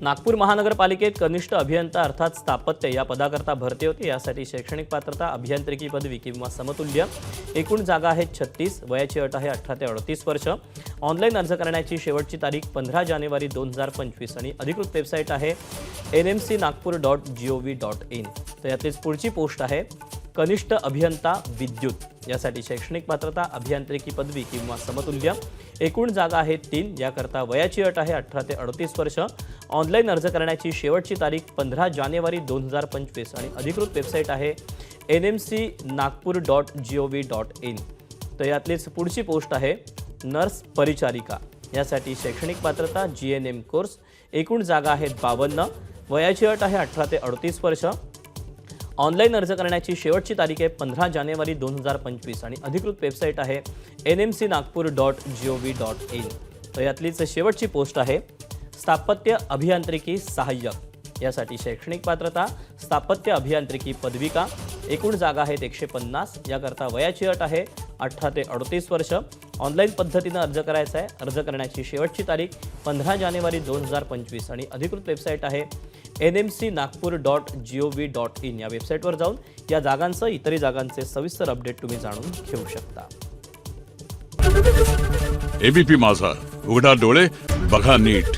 नागपूर महानगरपालिकेत कनिष्ठ अभियंता अर्थात स्थापत्य या पदाकरता भरती होती। यासाठी शैक्षणिक पात्रता अभियांत्रिकी पदवी किंवा समतुल्य। एकूण जागा आहेत 36। वयाची अट आहे 18 ते 38 वर्ष। ऑनलाईन अर्ज करण्याची शेवटची तारीख 15 जानेवारी 2025 आणि अधिकृत वेबसाईट आहे nmcnagpur.gov.in। तर यातलीच पुढची पोस्ट आहे कनिष्ठ अभियंता विद्युत। यासाठी शैक्षणिक पात्रता अभियांत्रिकी पदवी किंवा समतुल्य। एकूण जागा आहेत 3। याकरता वयाची अट आहे 18 ते 38 वर्ष। ऑनलाईन अर्ज करण्याची शेवटची तारीख 15 जानेवारी 2025 आणि अधिकृत वेबसाईट आहे nmcnagpur.gov.in। तर यातलीच पुढची पोस्ट आहे नर्स परिचारिका। यासाठी शैक्षणिक पात्रता GNM कोर्स। एकूण जागा आहेत 52। वयाची अट आहे 18 ते 38 वर्ष। ऑनलाईन अर्ज करण्याची शेवटची तारीख आहे 15 जानेवारी 2025 आणि अधिकृत वेबसाईट आहे nmcnagpur.gov.in। तर यातलीच शेवटची पोस्ट आहे स्थापत्य अभियांत्रिकी सहाय्यक। यासाठी शैक्षणिक पात्रता स्थापत्य अभियांत्रिकी पदविका। एकूण जागा आहेत 150। याकरता वयाची अट आहे 18 ते 38 वर्ष। ऑनलाईन पद्धतीने अर्ज करायचा आहे। अर्ज करण्याची शेवटची तारीख 15 जानेवारी 2025 आणि अधिकृत वेबसाईट आहे nmcnagpur.gov.in। या वेबसाईटवर जाऊन या जागांसह इतरही जागांचे सविस्तर अपडेट तुम्ही जाणून घेऊ शकता। एबीपी माझा, उघडा डोळे बघा नीट।